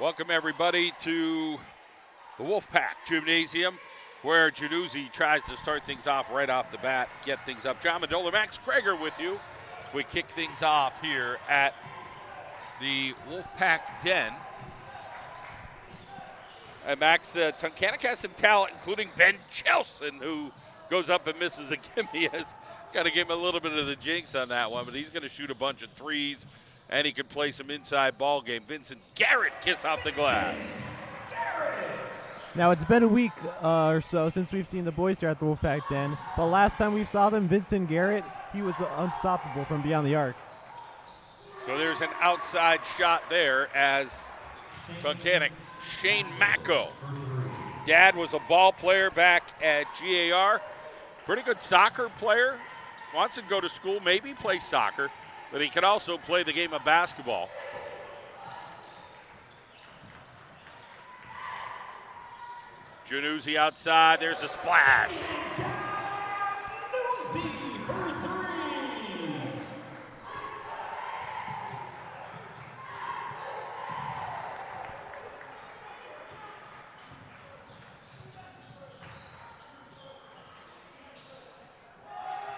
Welcome, everybody, to the Wolfpack Gymnasium, where Januzzi tries to start things off right off the bat, get things up. John Mendola, Max Krager with you. We kick things off here at the Wolfpack Den. And Max, Tunkhannock has some talent, including Ben Chelson, who goes up and misses a gimme. Has got to give him a little bit of the jinx on that one, but he's going to shoot a bunch of threes, and he can play some inside ball game. Vincent Garrett kiss off the glass. Now, it's been a week or so since we've seen the boys here at the Wolfpack Den, but last time we saw them, Vincent Garrett, he was unstoppable from beyond the arc. So there's an outside shot there as Tunkhannock, Shane Macko. Dad was a ball player back at GAR. Pretty good soccer player. Wants to go to school, maybe play soccer, but he can also play the game of basketball. Januzzi outside. There's a splash. Januzzi for three.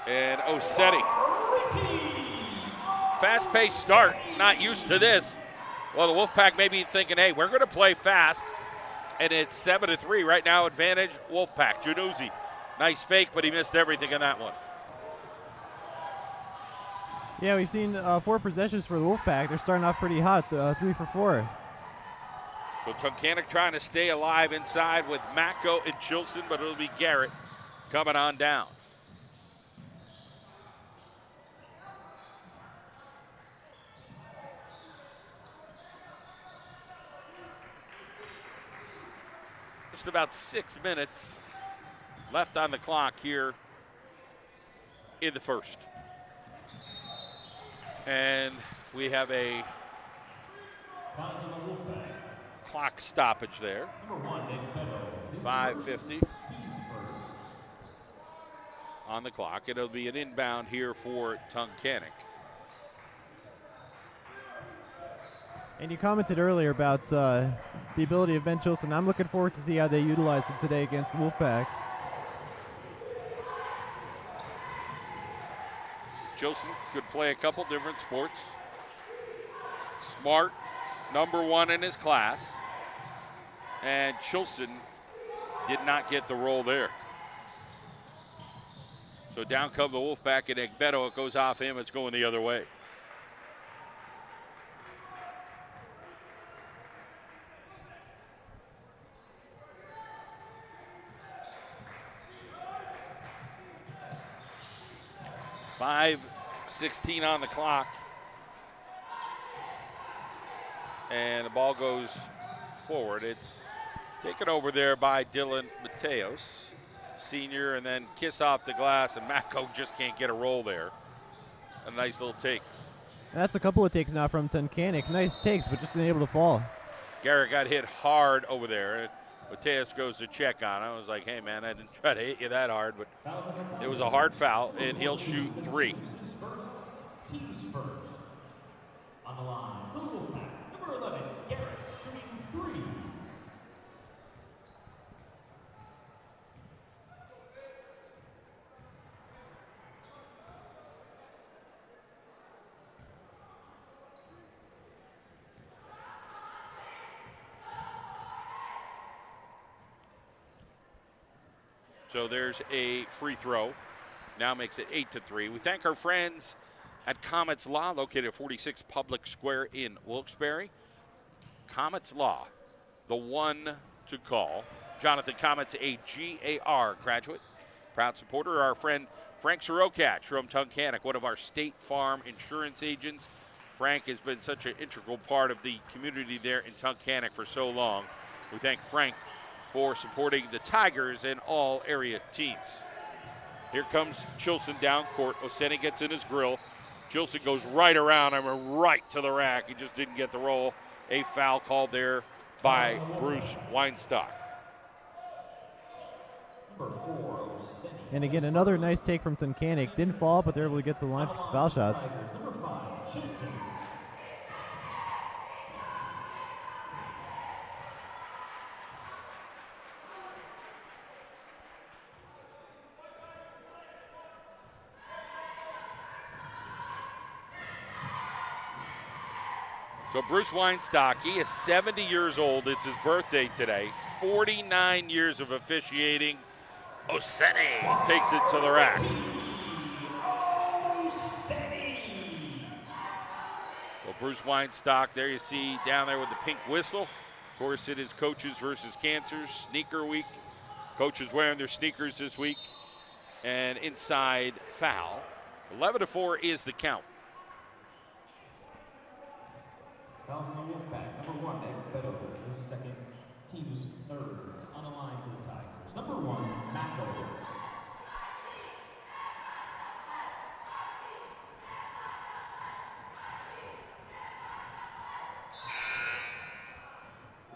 And Osetti. Fast-paced start. Not used to this. Well, the Wolfpack may be thinking, hey, we're going to play fast. And it's 7-3 right now, advantage Wolfpack. Januzzi, nice fake, but he missed everything on that one. Yeah, we've seen 4 possessions for the Wolfpack. They're starting off pretty hot, 3 for 4. So Tunkhannock trying to stay alive inside with Macko and Chilson, but it'll be Garrett coming on down. Just about 6 minutes left on the clock here in the first. And we have a clock stoppage there. 5:50 on the clock. It'll be an inbound here for Tunkhannock. And you commented earlier about the ability of Ben Chilson. I'm looking forward to see how they utilize him today against the Wolfpack. Chilson could play a couple different sports. Smart, number 1 in his class. And Chilson did not get the role there. So down come the Wolfpack, and Egbeto, it goes off him. It's going the other way. .5:16 on the clock. And the ball goes forward. It's taken over there by Dylan Mateos, senior, and then kiss off the glass, and Macko just can't get a roll there. A nice little take. That's a couple of takes now from Tunkhannock. Nice takes, but just unable to fall. Garrett got hit hard over there. Mateus goes to check on him. I was like, hey, man, I didn't try to hit you that hard, but it was a hard foul, and he'll shoot 3. Teams first. On the line, for the Wolfpack, number 11, Garrett, shooting 3. So there's a free throw. Now makes it 8-3. We thank our friends at Comets Law, located at 46 Public Square in Wilkes-Barre. Comets Law, the one to call. Jonathan Comets, a GAR graduate. Proud supporter, our friend Frank Sirokach from Tunkhannock, one of our State Farm insurance agents. Frank has been such an integral part of the community there in Tunkhannock for so long. We thank Frank for supporting the Tigers and all area teams. Here comes Chilson down court. Osetti gets in his grill. Chilson goes right around him, right to the rack. He just didn't get the roll. A foul called there by Bruce Weinstock. And again, another nice take from Tunkhannock. Didn't fall, but they're able to get the line for foul shots. So Bruce Weinstock, he is 70 years old. It's his birthday today. 49 years of officiating. Oseni takes it to the rack. Well, Bruce Weinstock, there you see down there with the pink whistle. Of course, it is Coaches versus Cancers, Sneaker Week. Coaches wearing their sneakers this week. And inside foul. 11-4 is the count. Fouls on the Wolfpack. Number 1, Ed Bedover, his second, team's third. On the line for the Tigers. Number 1, Matt Over.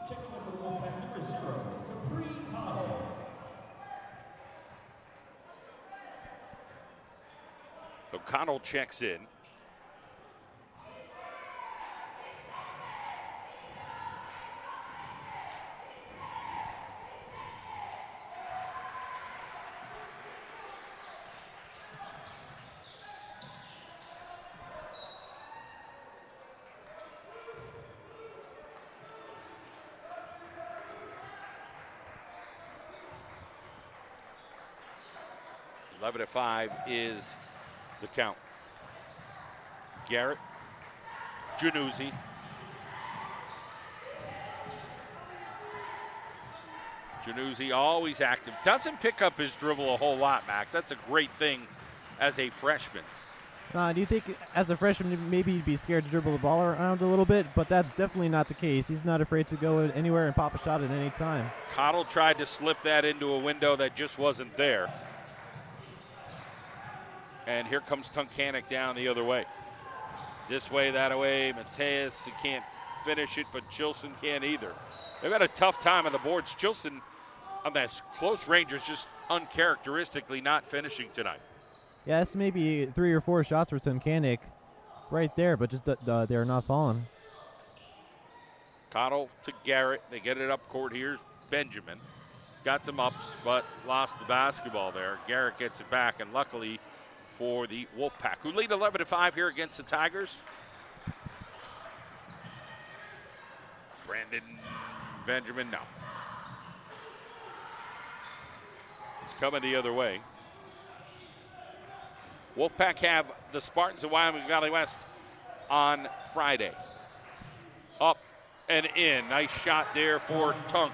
Checking in for the Wolfpack, number 0, Capri Cottle. So Connell checks in. Eleven to 5 is the count. Garrett, Januzzi. Januzzi always active. Doesn't pick up his dribble a whole lot, Max. That's a great thing as a freshman. Do you think as a freshman maybe you'd be scared to dribble the ball around a little bit? But that's definitely not the case. He's not afraid to go anywhere and pop a shot at any time. Cottle tried to slip that into a window that just wasn't there. And here comes Tunkhannock down the other way. This way, that way. Mateus can't finish it, but Chilson can't either. They've had a tough time on the boards. Chilson on that close range is just uncharacteristically not finishing tonight. Yeah, that's maybe 3 or 4 shots for Tunkhannock right there, but just they're not falling. Cottle to Garrett. They get it up court. Here's Benjamin. Got some ups, but lost the basketball there. Garrett gets it back, and luckily for the Wolfpack, who lead 11-5 here against the Tigers. Brandon Benjamin, no. It's coming the other way. Wolfpack have the Spartans of Wyoming Valley West on Friday. Up and in. Nice shot there for Tunk.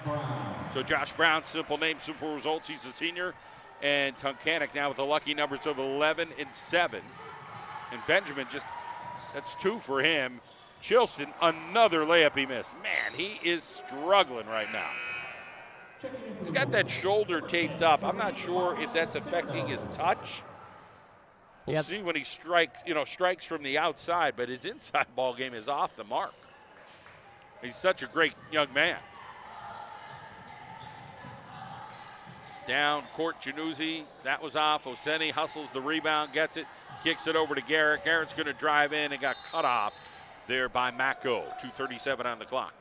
So Josh Brown, simple name, simple results. He's a senior. And Tunkhannock now with the lucky numbers of 11 and 7. And Benjamin that's 2 for him. Chilson, another layup he missed. Man, he is struggling right now. He's got that shoulder taped up. I'm not sure if that's affecting his touch. We'll see when he strikes from the outside, but his inside ball game is off the mark. He's such a great young man. Down court, Januzzi. That was off. Oseni hustles the rebound, gets it, kicks it over to Garrett. Garrett's going to drive in and got cut off there by Mako. 2:37 on the clock.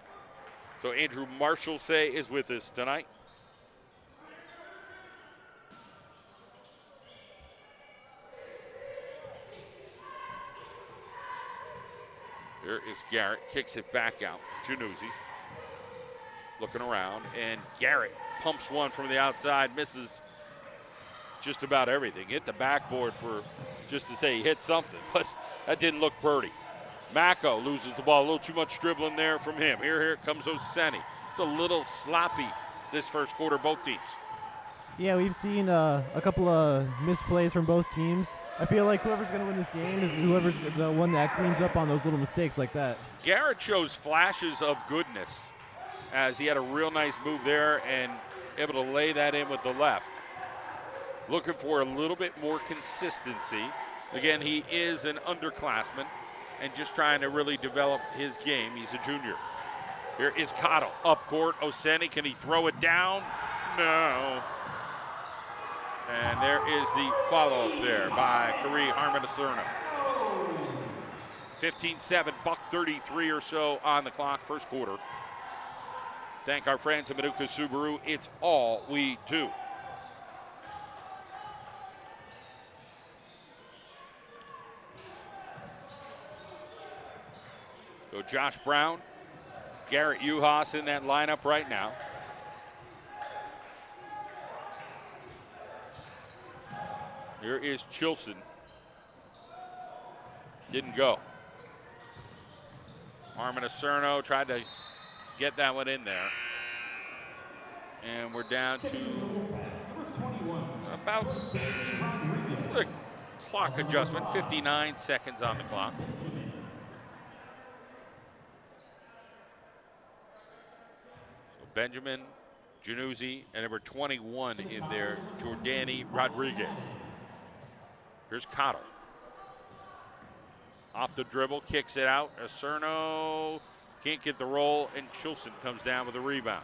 So Andrew Marshall-Say is with us tonight. Here is Garrett, kicks it back out. Januzzi looking around, and Garrett pumps one from the outside, misses just about everything. Hit the backboard for just to say he hit something, but that didn't look pretty. Mako loses the ball. A little too much dribbling there from him. Here comes Oseni. It's a little sloppy this first quarter, both teams. Yeah, we've seen a couple of misplays from both teams. I feel like whoever's going to win this game is whoever's the one that cleans up on those little mistakes like that. Garrett shows flashes of goodness as he had a real nice move there and able to lay that in with the left. Looking for a little bit more consistency. Again, he is an underclassman and just trying to really develop his game. He's a junior. Here is Cottle up court. Oseni, can he throw it down? No. And there is the follow-up there by Kari Harmon-Acerna. 15-7, $1:33 or so on the clock, first quarter. Thank our friends at Manuka Subaru. It's all we do. So Josh Brown, Garrett Uhas in that lineup right now. Here is Chilson. Didn't go. Harmon Acerno tried to get that one in there. And we're down to about the clock adjustment, 59 seconds on the clock. So Benjamin, Januzzi, and number 21 in there, Jordani Rodriguez. Here's Cottle. Off the dribble, kicks it out. Acerno can't get the roll, and Chilson comes down with a rebound.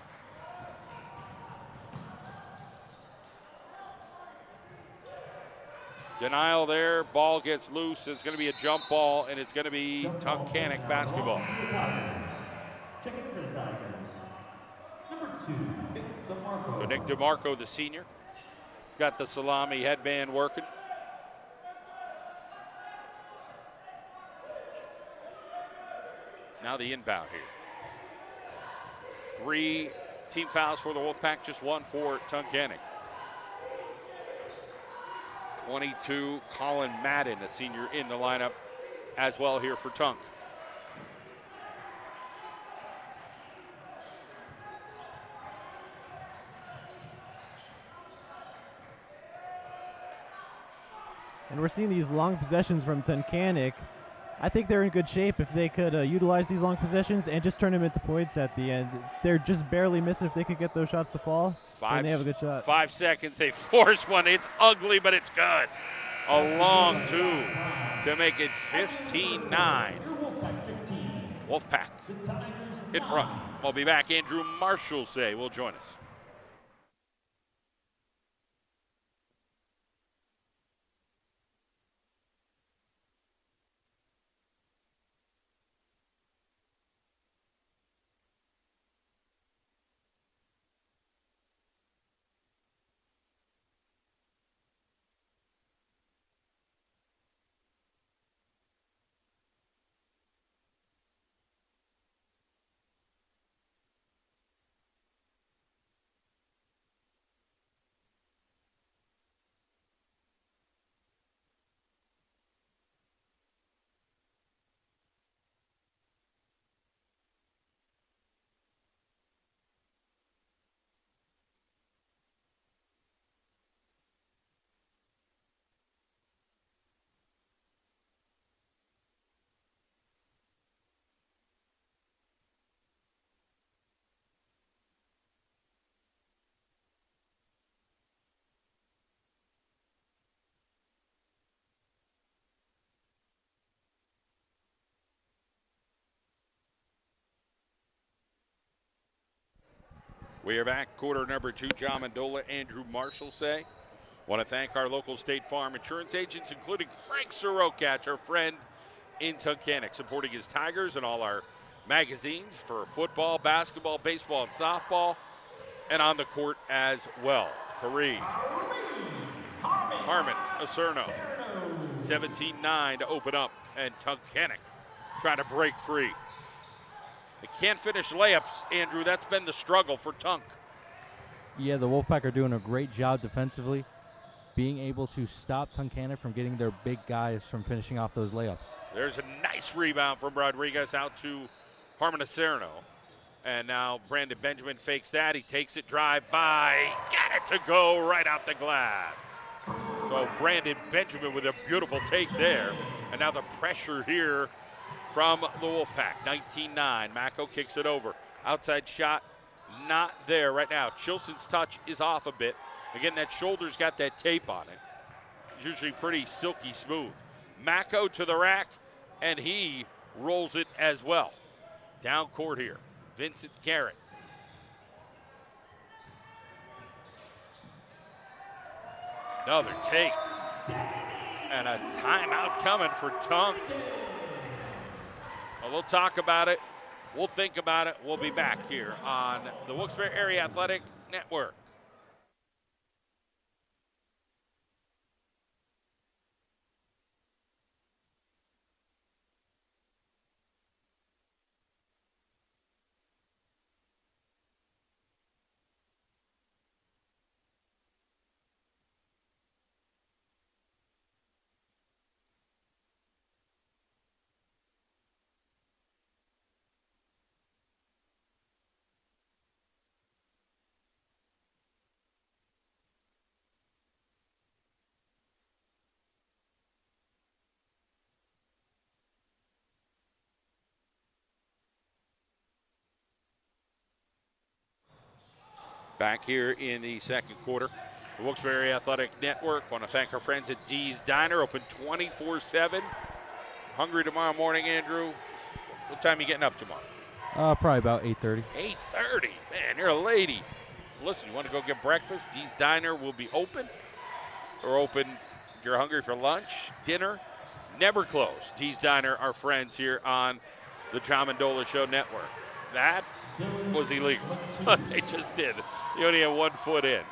Denial there, ball gets loose. It's going to be a jump ball, and it's going to be Tunkhannock basketball. So Nick DeMarco, the senior, got the salami headband working. Now the inbound here. 3 team fouls for the Wolfpack, just 1 for Tunkhannock. 22, Colin Madden, a senior, in the lineup as well here for Tunk. And we're seeing these long possessions from Tunkhannock. I think they're in good shape if they could utilize these long possessions and just turn them into points at the end. They're just barely missing. If they could get those shots to fall, then they have a good shot. 5 seconds. They force one. It's ugly, but it's good. A long two to make it 15-9. Wolfpack in front. We'll be back. Andrew Marshall will join us. We are back. Quarter number 2. John Mandola, Andrew Marshall want to thank our local State Farm insurance agents, including Frank Sirokatch, our friend in Tunkhannock, supporting his Tigers and all our magazines for football, basketball, baseball, and softball, and on the court as well. Harmon Acerno, 17-9 to open up, and Tunkhannock trying to break free. They can't finish layups, Andrew. That's been the struggle for Tunk. Yeah, the Wolfpack are doing a great job defensively, being able to stop Tunkhannock from getting their big guys from finishing off those layups. There's a nice rebound from Rodriguez out to Harmon Acerno. And now Brandon Benjamin fakes that. He takes it, drive by, get it to go right out the glass. So Brandon Benjamin with a beautiful take there. And now the pressure here from the Wolfpack. 19-9. Mako kicks it over. Outside shot, not there right now. Chilson's touch is off a bit. Again, that shoulder's got that tape on it. It's usually pretty silky smooth. Mako to the rack, and he rolls it as well. Down court here. Vincent Garrett. Another take. And a timeout coming for Tunk. Well, we'll talk about it. We'll think about it. We'll be back here on the Wilkes-Barre Area Athletic Network. Back here in the second quarter. The Wilkes-Barre Athletic Network. Want to thank our friends at Dee's Diner, open 24/7. Hungry tomorrow morning, Andrew? What time are you getting up tomorrow? Probably about 8:30. 8:30. Man, you're a lady. Listen, you want to go get breakfast? Dee's Diner will be open. Or open if you're hungry for lunch, dinner. Never close. Dee's Diner, our friends here on the John Mendola Show Network. That was illegal. They just did. You only have 1 foot in.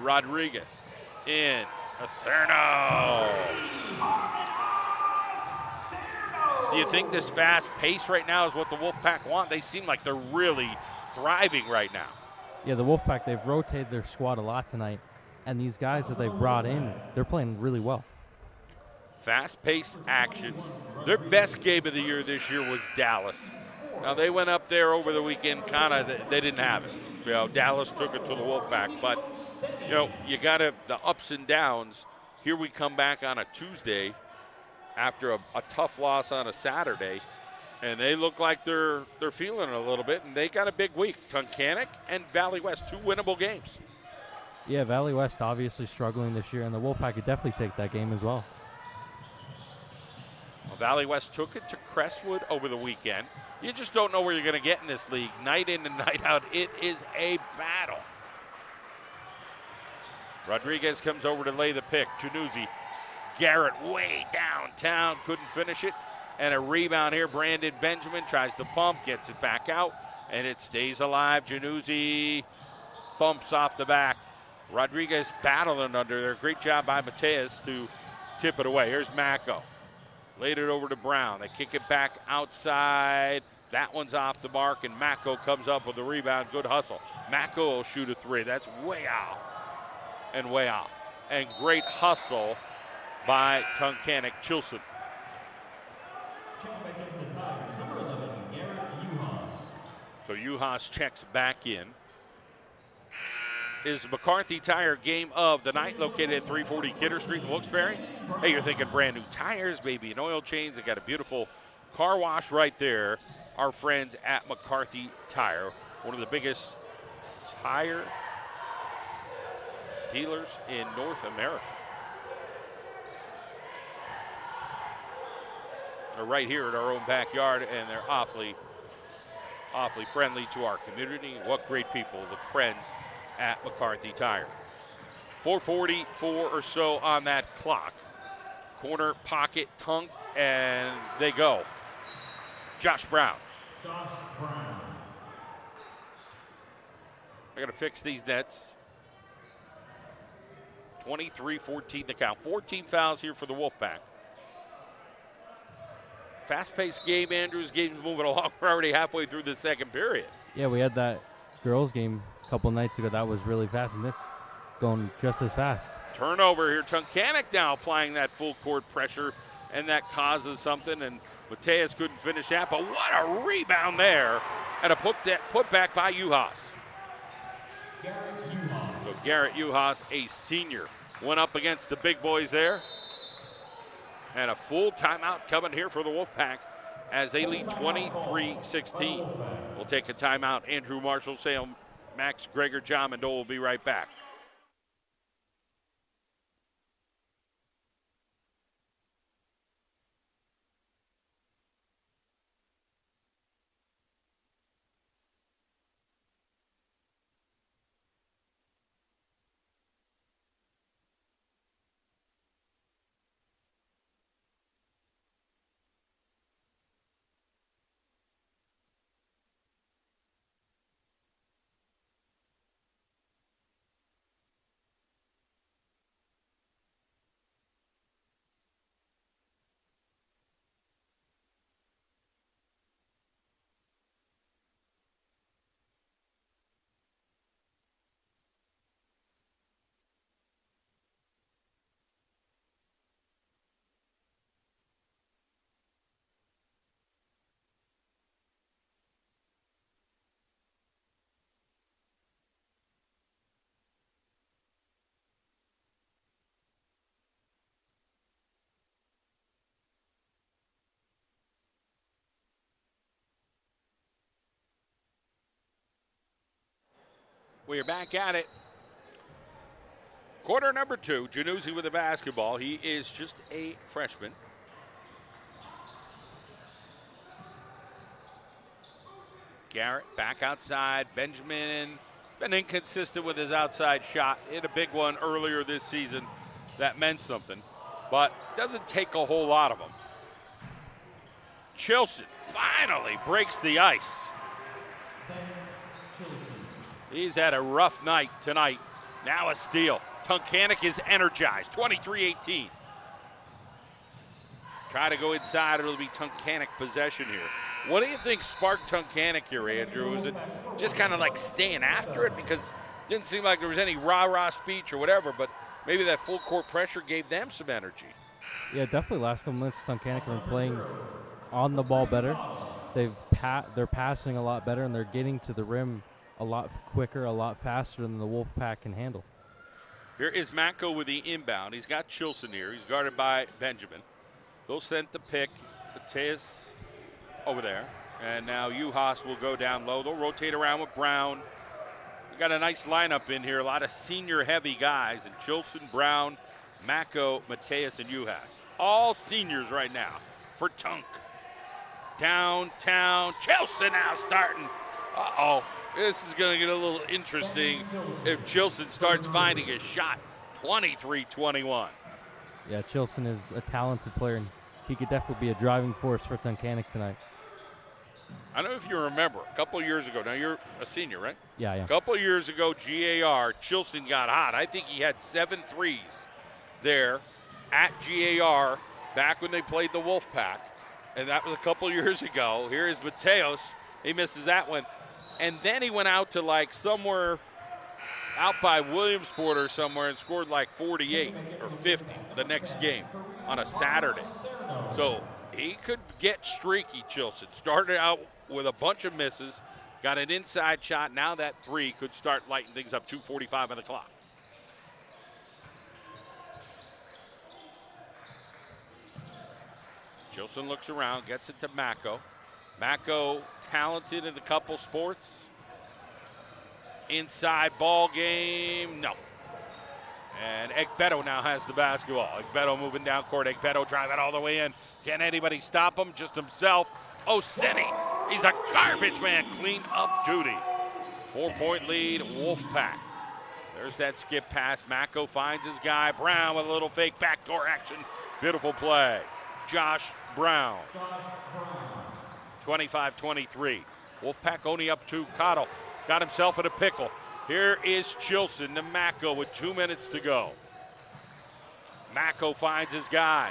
Rodriguez in. Acerno. Do you think this fast pace right now is what the Wolfpack want? They seem like they're really thriving right now. Yeah, the Wolfpack, they've rotated their squad a lot tonight. And these guys that they've brought in, they're playing really well. Fast-paced action. Their best game of the year this year was Dallas. Now, they went up there over the weekend, they didn't have it. You know, Dallas took it to the Wolfpack. But, you know, you got to, the ups and downs. Here we come back on a Tuesday after a tough loss on a Saturday, and they look like they're feeling it a little bit, and they got a big week. Tunkhannock and Valley West, 2 winnable games. Yeah, Valley West obviously struggling this year, and the Wolfpack could definitely take that game as well. Well, Valley West took it to Crestwood over the weekend. You just don't know where you're going to get in this league. Night in and night out, it is a battle. Rodriguez comes over to lay the pick. Januzzi, Garrett way downtown, couldn't finish it. And a rebound here. Brandon Benjamin tries to pump, gets it back out, and it stays alive. Januzzi thumps off the back. Rodriguez battling under there. Great job by Mateus to tip it away. Here's Mako. Laid it over to Brown. They kick it back outside. That one's off the mark, and Mako comes up with the rebound. Good hustle. Mako will shoot a 3. That's way out and way off. And great hustle by Tunkhannock Chilson. So Uhas checks back in. Is McCarthy Tire game of the night, located at 340 Kidder Street in Wilkes-Barre. Hey, you're thinking brand new tires, maybe an oil change. They got a beautiful car wash right there. Our friends at McCarthy Tire, one of the biggest tire dealers in North America. They're right here in our own backyard, and they're awfully friendly to our community. What great people, the friends at McCarthy Tire. 4:44 or so on that clock. Corner pocket, Tunk, and they go. Josh Brown. I got to fix these nets. 23-14 the count. 14 fouls here for the Wolfpack. Fast-paced game, Andrews. Game's moving along. We're already halfway through the second period. Yeah, we had that girls game a couple nights ago. That was really fast, and this going just as fast. Turnover here. Tunkhannock now applying that full court pressure, and that causes something, and Mateus couldn't finish that, but what a rebound there, and a put back by Uhas. So Garrett Uhas, a senior, went up against the big boys there. And a full timeout coming here for the Wolfpack as they lead 23-16. We'll take a timeout. Andrew Marshall, Sam, Max Greger, John Mendola will be right back. we're back at it. Quarter number 2, Januzzi with the basketball. He is just a freshman. Garrett back outside. Benjamin been inconsistent with his outside shot. Hit a big one earlier this season. That meant something, but doesn't take a whole lot of them. Chilson finally breaks the ice. He's had a rough night tonight. Now a steal. Tunkhannock is energized, 23-18. Try to go inside, it'll be Tunkhannock possession here. What do you think sparked Tunkhannock here, Andrew? Was it just kind of like staying after it? Because it didn't seem like there was any rah-rah speech or whatever, but maybe that full court pressure gave them some energy. Yeah, definitely last couple minutes Tunkhannock have been playing on the ball better. They're passing a lot better, and they're getting to the rim a lot quicker, a lot faster than the Wolfpack can handle. Here is Mako with the inbound. He's got Chilson here. He's guarded by Benjamin. They'll send the pick. Mateus over there. And now Uhas will go down low. They'll rotate around with Brown. We got a nice lineup in here. A lot of senior-heavy guys. And Chilson, Brown, Mako, Mateus, and Uhas. All seniors right now for Tunk. Downtown. Chilson now starting. Uh-oh. This is going to get a little interesting if Chilson starts finding his shot. 23-21. Yeah, Chilson is a talented player, and he could definitely be a driving force for Tunkhannock tonight. I don't know if you remember, a couple of years ago, now you're a senior, right? Yeah. A couple of years ago, GAR, Chilson got hot. I think he had 7 threes there at GAR back when they played the Wolfpack, and that was a couple of years ago. Here is Mateos. He misses that one. And then he went out to like somewhere out by Williamsport or somewhere and scored like 48 or 50 the next game on a Saturday. So he could get streaky, Chilson. Started out with a bunch of misses, got an inside shot. Now that 3 could start lighting things up, 2:45 on the clock. Chilson looks around, gets it to Mako. Mako talented in a couple sports. Inside ball game, no. And Egbeto now has the basketball. Egbeto moving down court. Egbeto driving all the way in. Can anybody stop him? Just himself. Oseni, he's a garbage man. Clean up duty. 4-point lead, Wolfpack. There's that skip pass. Mako finds his guy. Brown with a little fake backdoor action. Beautiful play. Josh Brown. 25-23. Wolfpack only up 2. Cottle got himself in a pickle. Here is Chilson to Mako with 2 minutes to go. Mako finds his guy.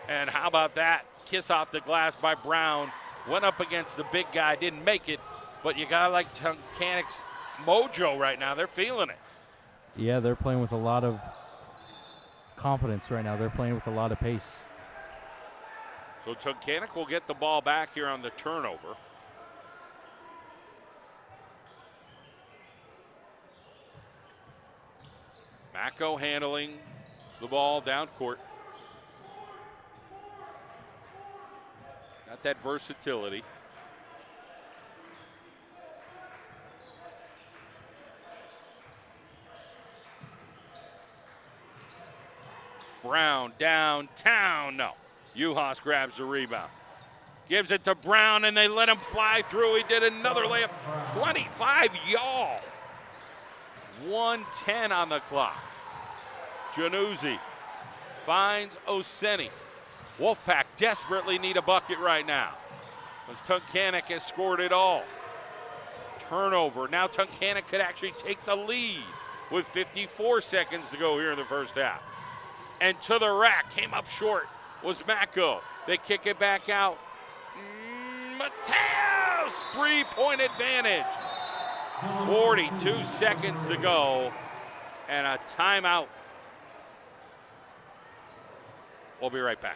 And how about that? Kiss off the glass by Brown. Went up against the big guy, didn't make it. But you got to like Tunkhannock's mojo right now. They're feeling it. Yeah, they're playing with a lot of confidence right now. They're playing with a lot of pace. So Tunkhannock will get the ball back here on the turnover. Mako handling the ball down court. Got that versatility. Brown downtown, no. Uhas grabs the rebound. Gives it to Brown, and they let him fly through. He did another layup. 25 y'all. 1:10 on the clock. Januzzi finds Oseni. Wolfpack desperately need a bucket right now, because Tunkhannock has scored it all. Turnover. Now Tunkhannock could actually take the lead with 54 seconds to go here in the first half. And to the rack, came up short, was Mako. They kick it back out. Mateos, 3-point advantage. 42 seconds to go, and a timeout. We'll be right back.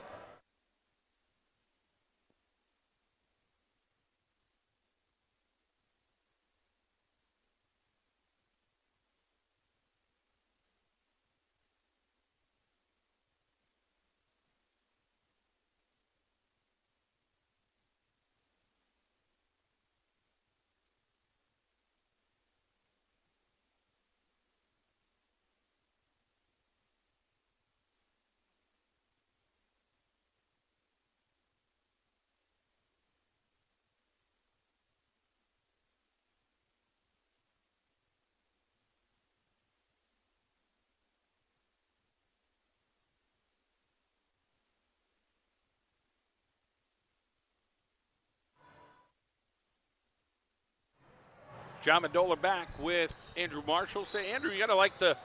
John Mandola back with Andrew Marshall. Say, Andrew, you got to like the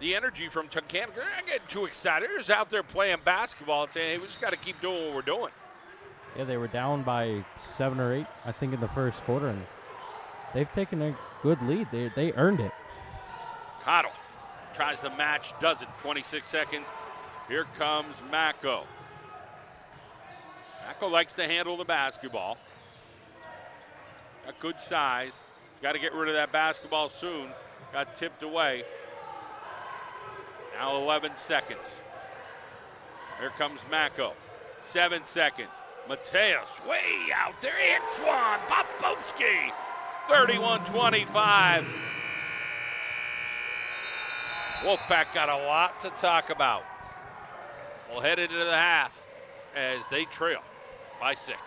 energy from Tunkhannock. They're not getting too excited. They're just out there playing basketball and saying, hey, we just got to keep doing what we're doing. Yeah, they were down by 7 or 8, I think, in the first quarter, and they've taken a good lead. They earned it. Cottle tries to match, doesn't. 26 seconds. Here comes Mako. Mako likes to handle the basketball. Got good size. Got to get rid of that basketball soon. Got tipped away. Now 11 seconds. Here comes Mako. 7 seconds. Mateus way out there. Hits one. Popowski. 31-25. Wolfpack got a lot to talk about. We'll head into the half as they trail by 6.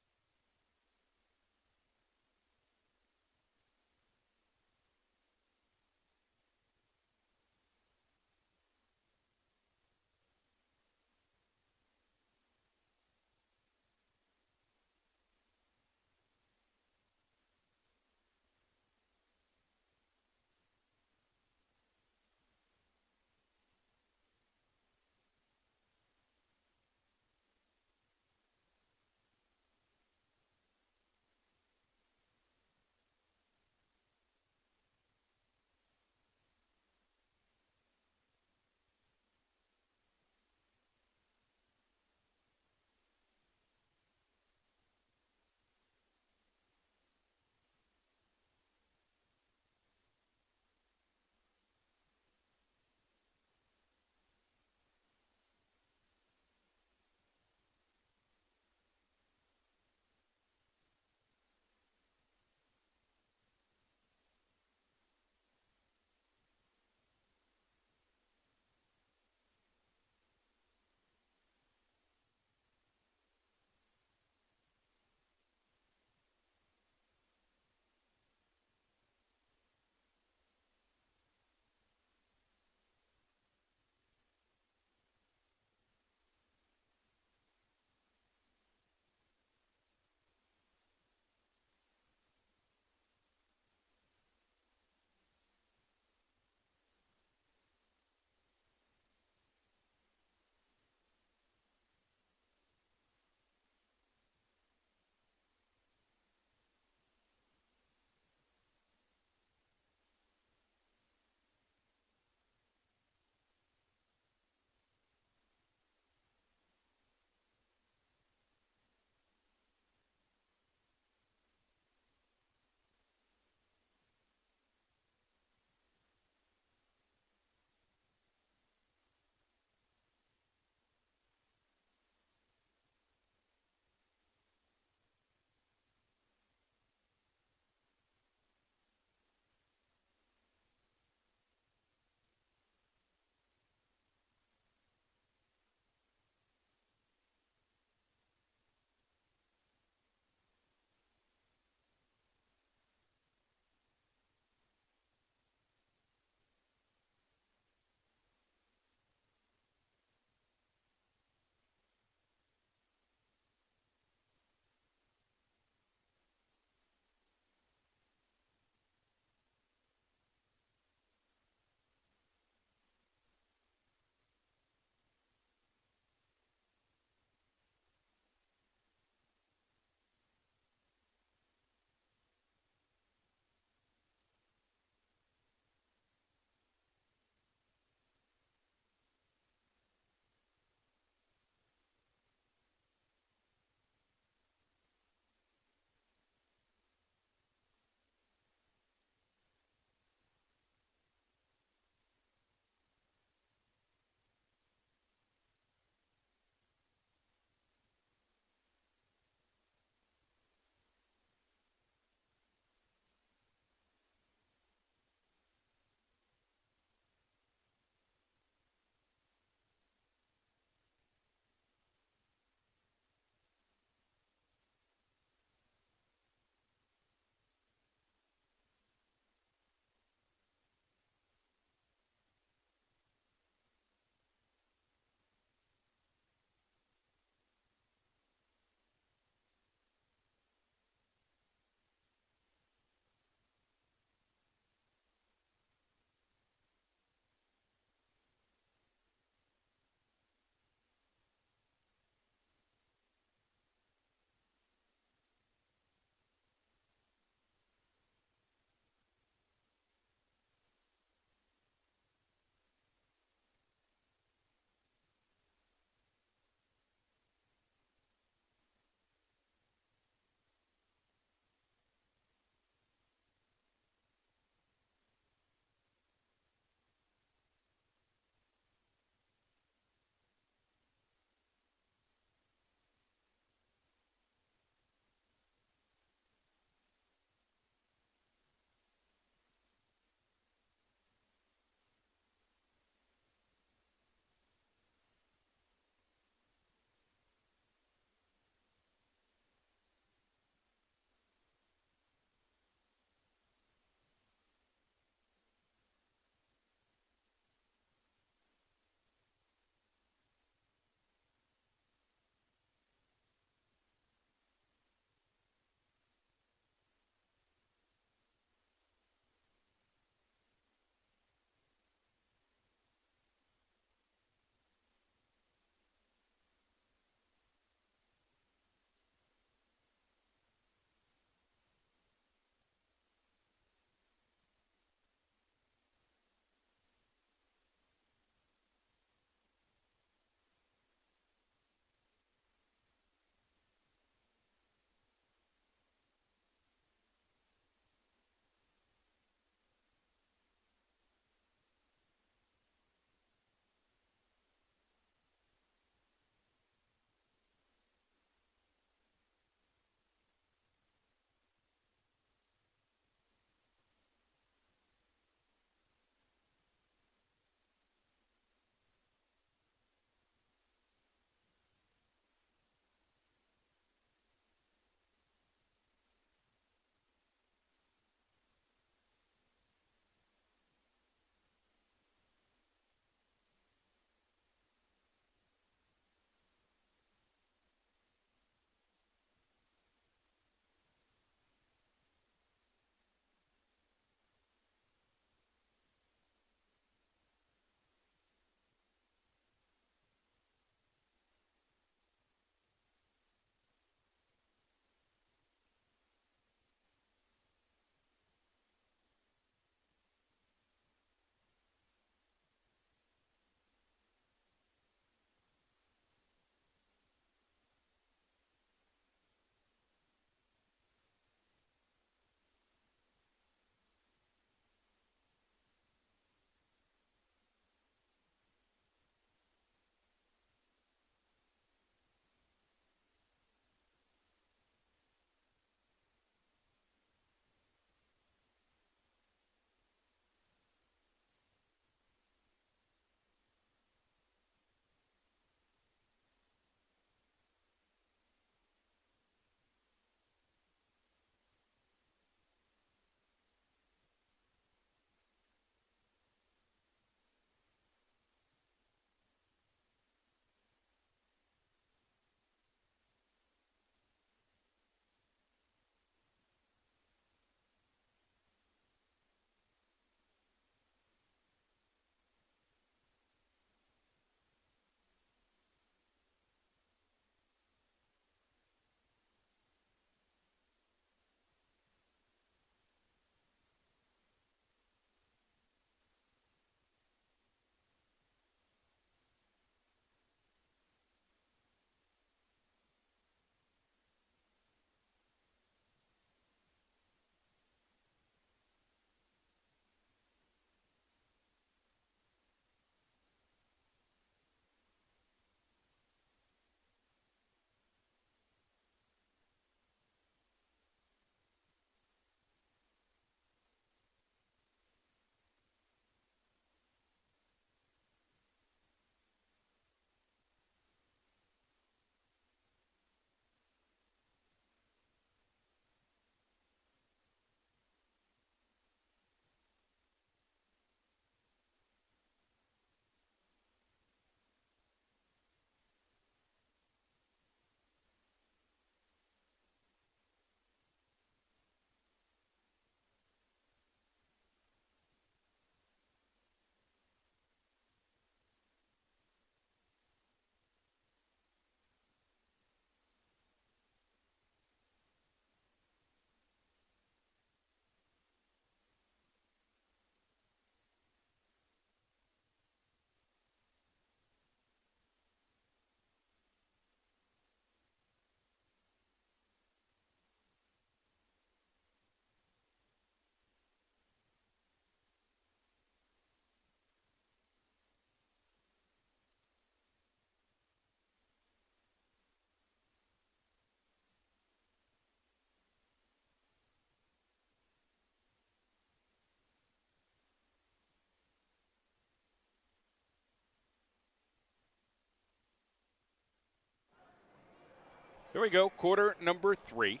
Here we go, quarter number 3.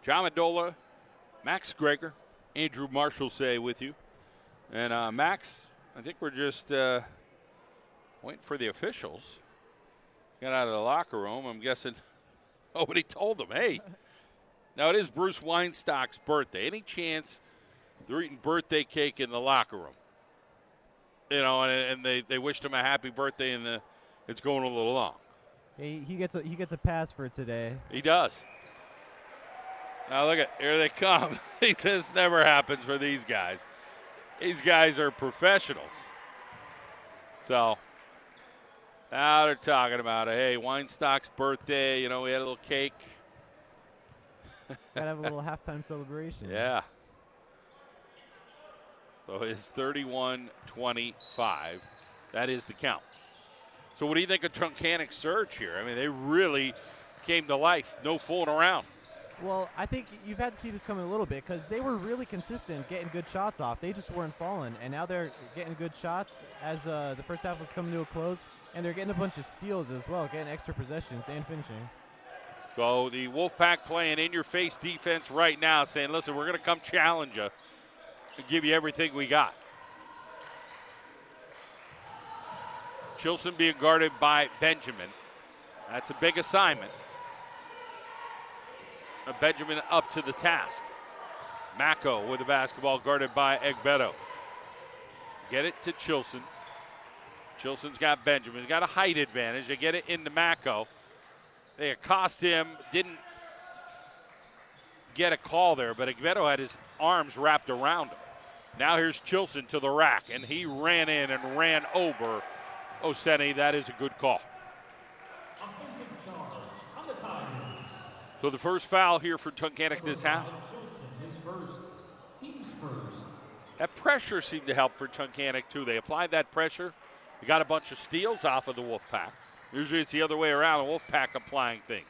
John Mendola, Max Greger, Andrew Marshall say with you. And Max, I think we're just waiting for the officials. Got out of the locker room. I'm guessing nobody told them, hey. Now it is Bruce Weinstock's birthday. Any chance they're eating birthday cake in the locker room? You know, and they wished him a happy birthday, and it's going a little long. He gets a pass for today. He does. Now look here they come. This never happens for these guys. These guys are professionals. So now they're talking about it. Hey, Weinstock's birthday. You know, we had a little cake. Gotta have a little halftime celebration. Yeah. So it's 31-25. That is the count. So what do you think of Tunkhannock's surge here? I mean, they really came to life. No fooling around. Well, I think you've had to see this coming a little bit because they were really consistent getting good shots off. They just weren't falling, and now they're getting good shots as the first half was coming to a close, and they're getting a bunch of steals as well, getting extra possessions and finishing. So the Wolfpack playing in-your-face defense right now, saying, listen, we're going to come challenge you and give you everything we got. Chilson being guarded by Benjamin. That's a big assignment. Benjamin up to the task. Mako with the basketball guarded by Egbedo. Get it to Chilson. Chilson's got Benjamin. He's got a height advantage. They get it into Mako. They accost him. Didn't get a call there, but Egbedo had his arms wrapped around him. Now here's Chilson to the rack, and he ran in and ran over Oseni. That is a good call. So the first foul here for Tunkhannock this half. That pressure seemed to help for Tunkhannock, too. They applied that pressure. They got a bunch of steals off of the Wolfpack. Usually it's the other way around, the Wolfpack applying things.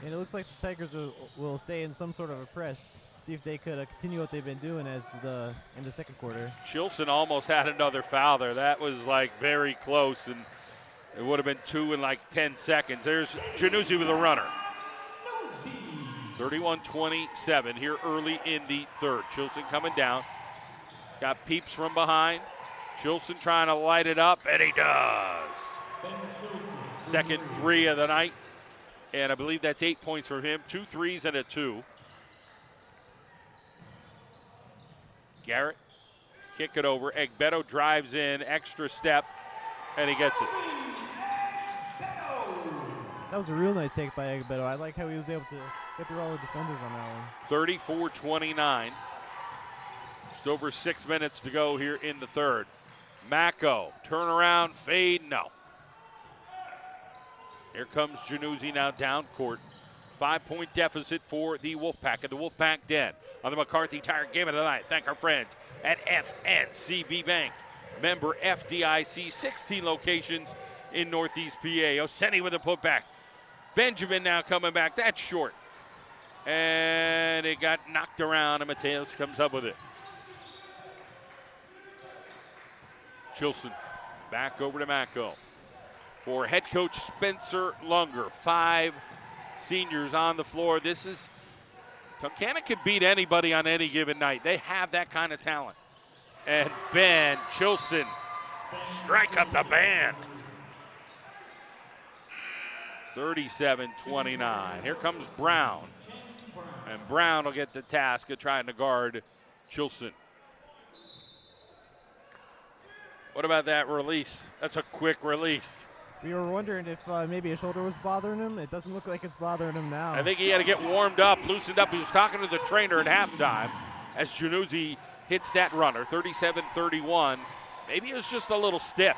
And it looks like the Tigers will stay in some sort of a press, see if they could continue what they've been doing in the second quarter. Chilson almost had another foul there. That was like very close, and it would have been 2 in like 10 seconds. There's Januzzi with a runner. 31-27 here early in the third. Chilson coming down. Got Peeps from behind. Chilson trying to light it up, and he does. Second 3 of the night, and I believe that's 8 points from him. 2 threes and a 2. Garrett, kick it over. Egbedo drives in, extra step, and he gets it. That was a real nice take by Egbedo. I like how he was able to get through all the defenders on that one. 34-29. Just over 6 minutes to go here in the third. Mako, turnaround, fade, no. Here comes Januzzi now down court. 5-point deficit for the Wolfpack at the Wolfpack Den on the McCarthy Tire Game of the Night. Thank our friends at FNCB Bank. Member FDIC, 16 locations in Northeast PA. Oseni with a putback. Benjamin now coming back. That's short. And it got knocked around, and Mateos comes up with it. Chilson back over to Mako for head coach Spencer Lunger. 5 seniors on the floor. This is Tunkhannock could beat anybody on any given night. They have that kind of talent. And Ben Chilson strike up the band. 37-29. Here comes Brown. And Brown will get the task of trying to guard Chilson. What about that release? That's a quick release. We were wondering if maybe his shoulder was bothering him. It doesn't look like it's bothering him now. I think he had to get warmed up, loosened up. He was talking to the trainer at halftime as Januzzi hits that runner, 37-31. Maybe it was just a little stiff.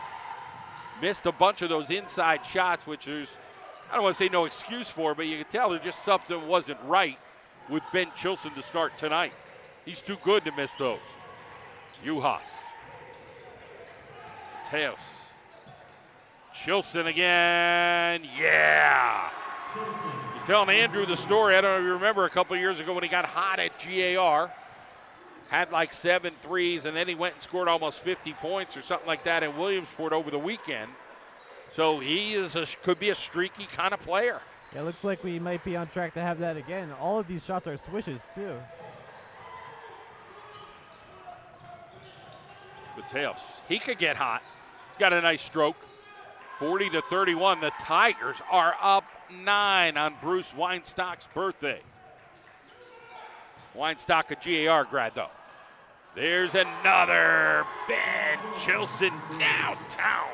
Missed a bunch of those inside shots, which is, I don't want to say no excuse for, but you can tell there's just something wasn't right with Ben Chilson to start tonight. He's too good to miss those. Uhas. Mateos. Chilson again. Yeah. He's telling Andrew the story. I don't know if you remember a couple of years ago when he got hot at GAR. Had like 7 threes, and then he went and scored almost 50 points or something like that in Williamsport over the weekend. So he is could be a streaky kind of player. Yeah, looks like we might be on track to have that again. All of these shots are swishes, too. Mateos, he could get hot. He's got a nice stroke. 40-31. The Tigers are up 9 on Bruce Weinstock's birthday. Weinstock, a GAR grad, though. There's another Ben Chilson downtown.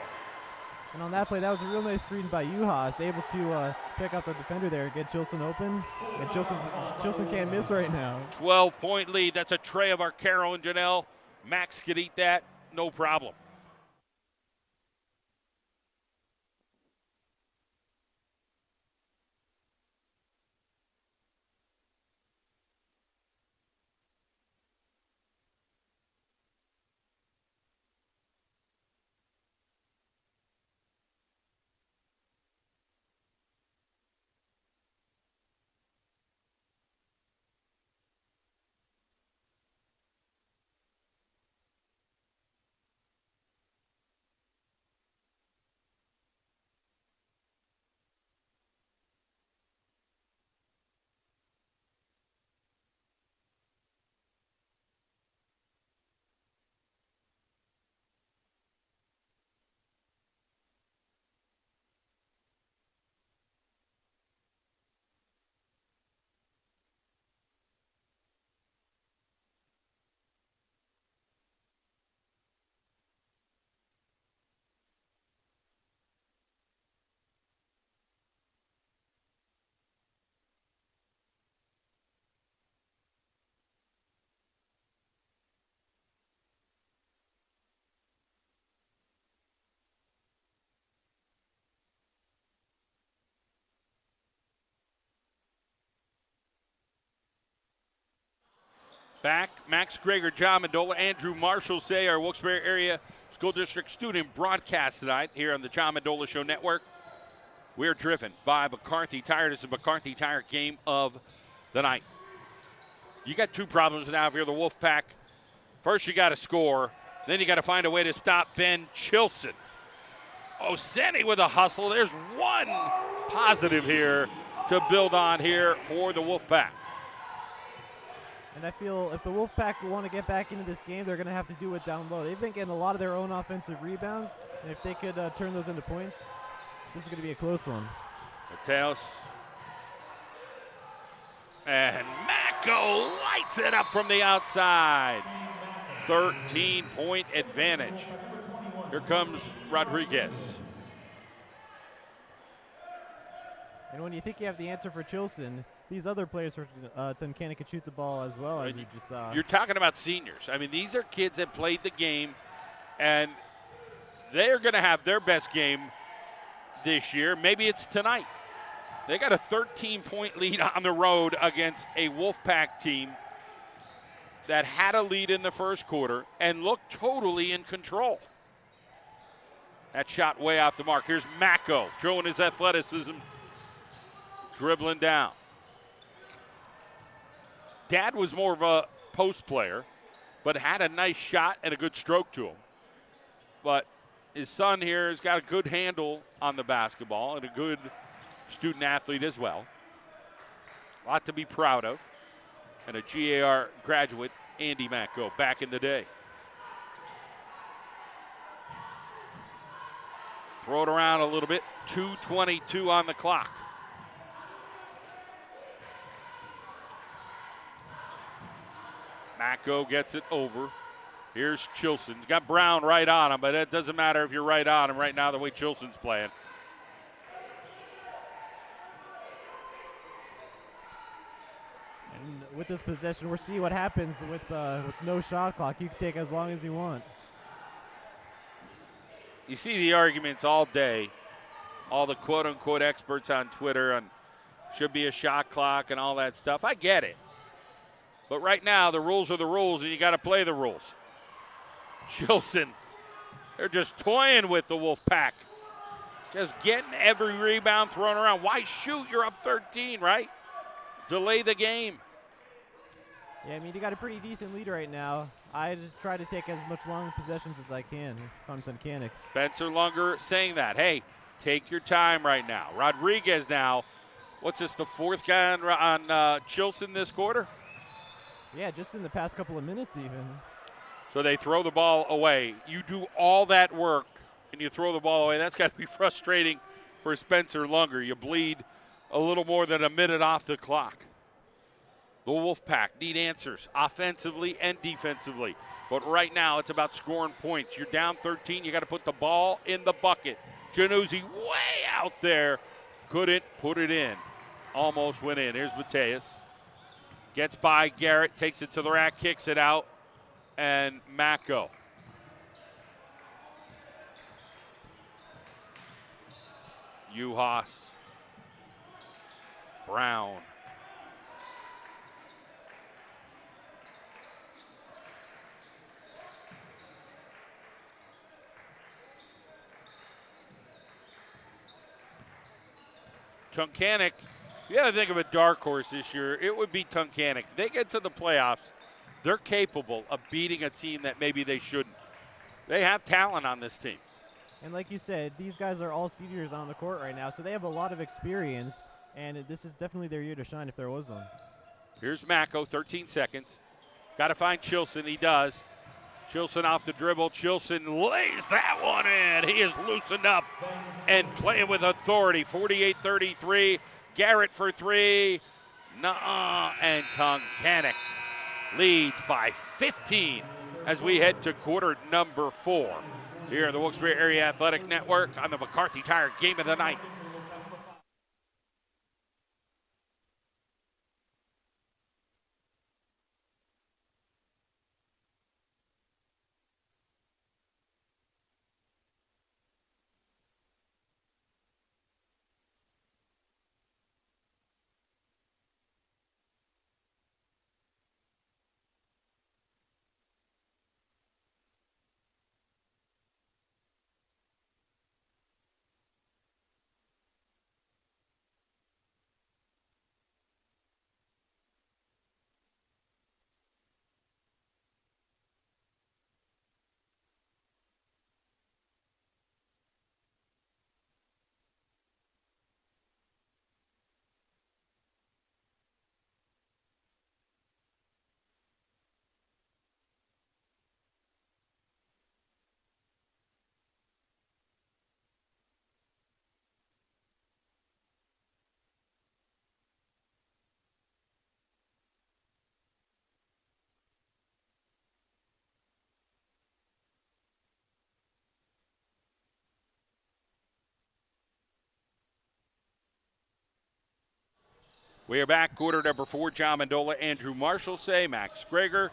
And on that play, that was a real nice screen by Uhas, able to pick up the defender there and get Chilson open. And Chilson can't miss right now. 12-point lead. That's a tray of our Carol and Janelle. Max could eat that, no problem. Back, Max Greger, John Mendola, Andrew Marshall say our Wilkes-Barre area school district student broadcast tonight here on the John Mendola Show Network. We're driven by McCarthy Tire. This is McCarthy Tire game of the night. You got two problems now if you're the Wolfpack. First, you got to score. Then you got to find a way to stop Ben Chilson. Oseni with a hustle. There's one positive here to build on here for the Wolfpack. And I feel if the Wolfpack want to get back into this game, they're going to have to do it down low. They've been getting a lot of their own offensive rebounds, and if they could turn those into points, this is going to be a close one. Mateos. And Mako lights it up from the outside. 13-point advantage. Here comes Rodriguez. And when you think you have the answer for Chilson, these other players for Tunkhannock can shoot the ball as well, as you just saw. You're talking about seniors. I mean, these are kids that played the game, and they're going to have their best game this year. Maybe it's tonight. They got a 13-point lead on the road against a Wolfpack team that had a lead in the first quarter and looked totally in control. That shot way off the mark. Here's Mako showing his athleticism, dribbling down. Dad was more of a post player, but had a nice shot and a good stroke to him. But his son here has got a good handle on the basketball and a good student athlete as well. A lot to be proud of. And a GAR graduate, Andy Mako, back in the day. Throw it around a little bit. 2:22 on the clock. Mako gets it over. Here's Chilson. He's got Brown right on him, but it doesn't matter if you're right on him right now the way Chilson's playing. And with this possession, we'll see what happens with no shot clock. You can take as long as you want. You see the arguments all day, all the quote-unquote experts on Twitter on should be a shot clock and all that stuff. I get it. But right now, the rules are the rules, and you got to play the rules. Chilson, they're just toying with the Wolfpack. Just getting every rebound thrown around. Why shoot? You're up 13, right? Delay the game. Yeah, I mean, you got a pretty decent lead right now. I try to take as much long possessions as I can on Tunkhannock. Spencer Lunger saying that. Hey, take your time right now. Rodriguez now what's this, the fourth guy on Chilson this quarter? Yeah, just in the past couple of minutes even. So they throw the ball away. You do all that work and you throw the ball away. That's got to be frustrating for Spencer Lunger. You bleed a little more than a minute off the clock. The Wolfpack need answers offensively and defensively. But right now it's about scoring points. You're down 13. You got to put the ball in the bucket. Januzzi way out there. Couldn't put it in. Almost went in. Here's Mateus. Gets by Garrett. Takes it to the rack. Kicks it out. And Mako. Uhas. Brown. Tunkhannock, you got to think of a dark horse this year. It would be Tunkhannock. They get to the playoffs, they're capable of beating a team that maybe they shouldn't. They have talent on this team. And like you said, these guys are all seniors on the court right now, so they have a lot of experience, and this is definitely their year to shine if there was one. Here's Mako, 13 seconds. Got to find Chilson. He does. Chilson off the dribble. Chilson lays that one in. He is loosened up and playing with authority. 48-33. Garrett for three. Nuh-uh. And Tunkhannock leads by 15 as we head to quarter number 4 here in the Wilkes-Barre Area Athletic Network on the McCarthy Tire Game of the Night. We are back, quarter number 4. John Mendola, Andrew Marshall say, Max Greger.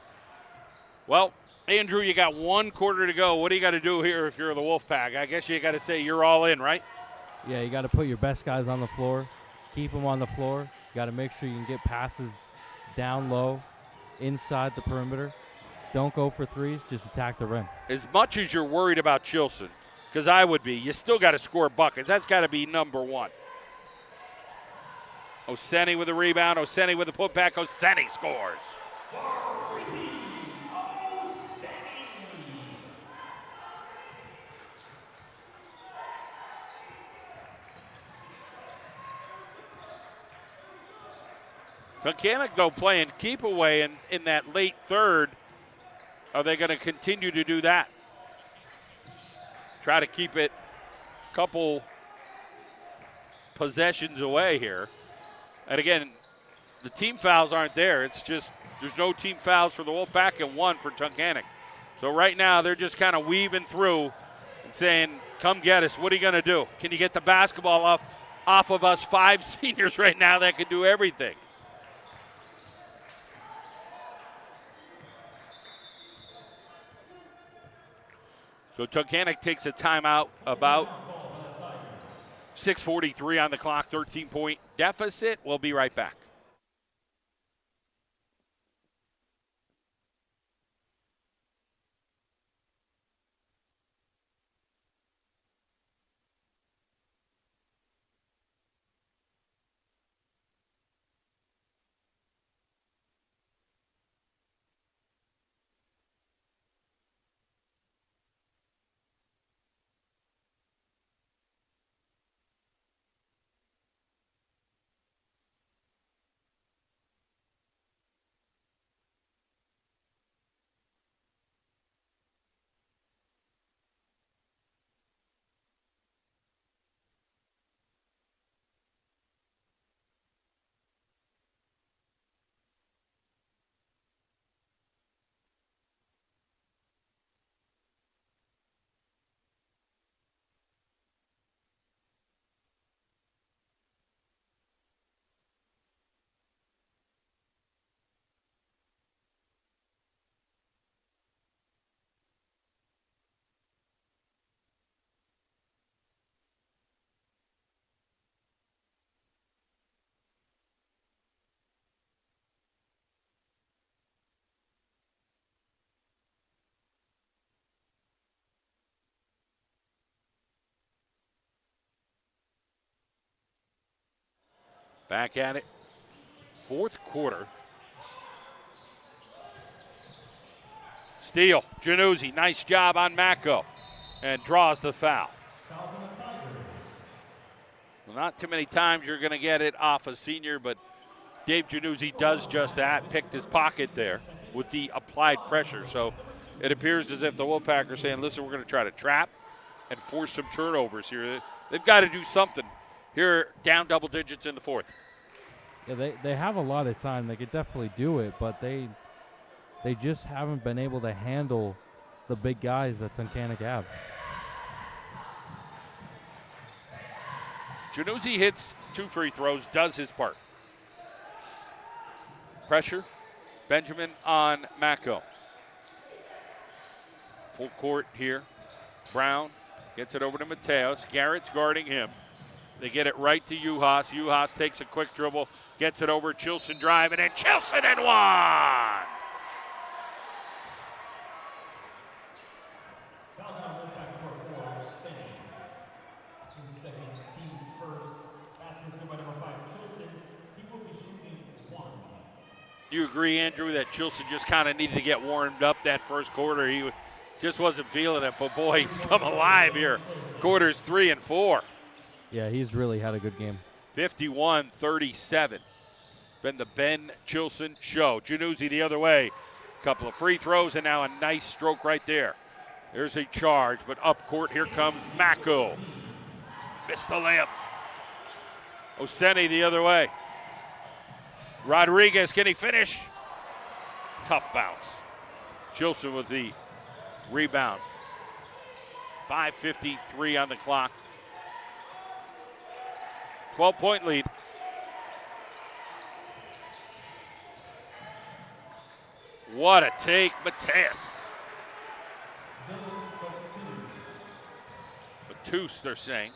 Well, Andrew, you got 1 quarter to go. What do you got to do here if you're the Wolfpack? I guess you got to say you're all in, right? Yeah, you got to put your best guys on the floor, keep them on the floor. You got to make sure you can get passes down low, inside the perimeter. Don't go for threes, just attack the rim. As much as you're worried about Chilson, because I would be, you still got to score buckets. That's got to be number 1. Oseni with a rebound. Oseni with a putback. Oseni scores. Tunkhannock, though, playing keep away in that late third. Are they going to continue to do that? Try to keep it a couple possessions away here. And again, the team fouls aren't there. It's just there's no team fouls for the Wolfpack and 1 for Tunkhannock. So right now they're just kind of weaving through and saying, come get us. What are you going to do? Can you get the basketball off of us 5 seniors right now that can do everything? So Tunkhannock takes a timeout, about 6:43 on the clock, 13-point deficit. We'll be right back. Back at it. Fourth quarter. Steal. Januzzi, nice job on Mako. And draws the foul. Well, not too many times you're going to get it off a senior, but Dave Januzzi does just that. Picked his pocket there with the applied pressure. So it appears as if the Wolfpack are saying, listen, we're going to try to trap and force some turnovers here. They've got to do something. Here, down double digits in the fourth. Yeah, they have a lot of time. They could definitely do it, but they just haven't been able to handle the big guys that Tunkhannock have. Januzzi hits 2 free throws, does his part. Pressure. Benjamin on Mako. Full court here. Brown gets it over to Mateos. Garrett's guarding him. They get it right to Juhas. Juhas takes a quick dribble, gets it over. Chilson driving, and Chilson and one. You agree, Andrew, that Chilson just kind of needed to get warmed up that first quarter? He just wasn't feeling it, but boy, he's come alive here. Quarters 3 and 4. Yeah, he's really had a good game. 51-37. Been the Ben Chilson show. Januzzi the other way. A couple of free throws and now a nice stroke right there. There's a charge, but up court, here comes Mako. Missed the layup. Oseni the other way. Rodriguez, can he finish? Tough bounce. Chilson with the rebound. 5:53 on the clock. 12-point lead. What a take, Mateus. Mateus, they're saying.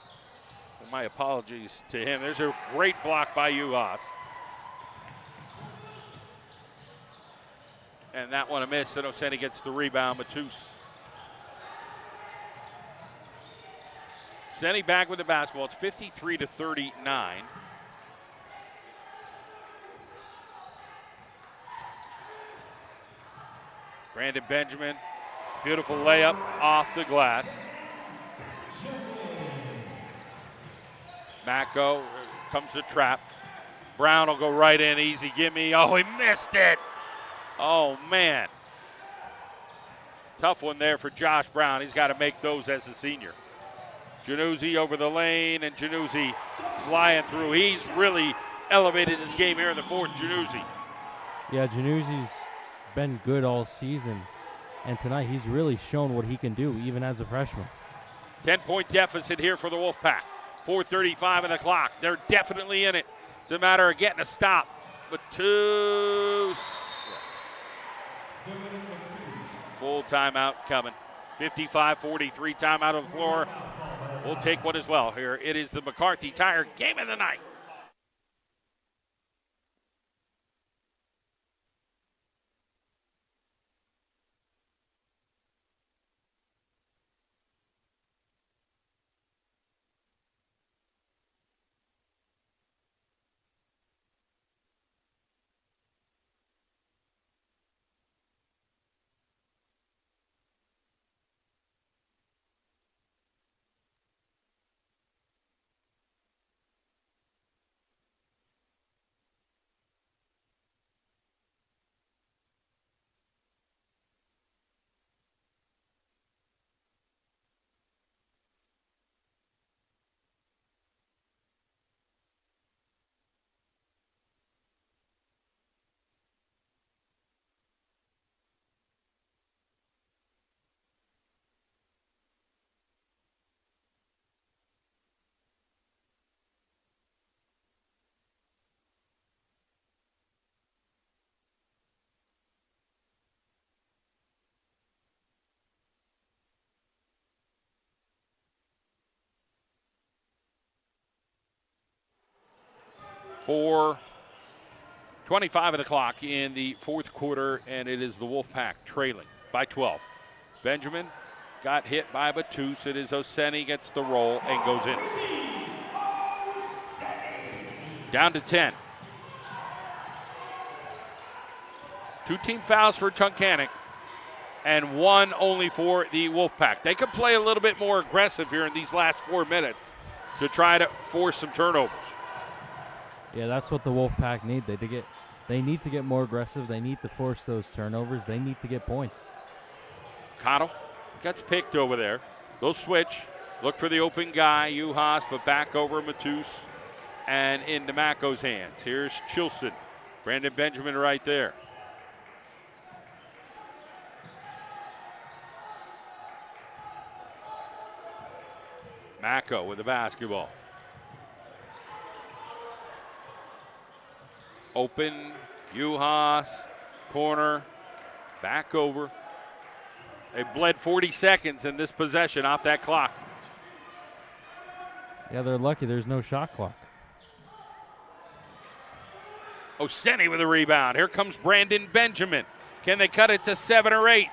Well, my apologies to him. There's a great block by Juhas. And that one a miss, and Oseni gets the rebound. Mateus. Oseni back with the basketball. It's 53-39. Brandon Benjamin, beautiful layup off the glass. Mako comes the trap. Brown will go right in, easy gimme. Oh, he missed it. Oh, man. Tough one there for Josh Brown. He's got to make those as a senior. Januzzi over the lane, and Januzzi flying through. He's really elevated his game here in the fourth, Januzzi. Yeah, Januzzi's been good all season, and tonight he's really shown what he can do, even as a freshman. 10-point deficit here for the Wolfpack. 4:35 on the clock. They're definitely in it. It's a matter of getting a stop. But two. Full timeout coming. 55-43 timeout on the floor. We'll take one as well here. It is the McCarthy Tire Game of the Night. For 25 of the clock in the fourth quarter, and it is the Wolfpack trailing by 12. Benjamin got hit by Batus. It is Oseni gets the roll and goes in. Down to 10. 2 team fouls for Tunkhannock and 1 only for the Wolfpack. They could play a little bit more aggressive here in these last 4 minutes to try to force some turnovers. Yeah, that's what the Wolfpack need. They need to get more aggressive. They need to force those turnovers. They need to get points. Cottle gets picked over there. They'll switch. Look for the open guy, Uhas, but back over Matus and into Mako's hands. Here's Chilson. Brandon Benjamin right there. Mako with the basketball. Open, Uhas, corner, back over. They bled 40 seconds in this possession off that clock. Yeah, they're lucky there's no shot clock. Oseni with a rebound. Here comes Brandon Benjamin. Can they cut it to 7 or 8?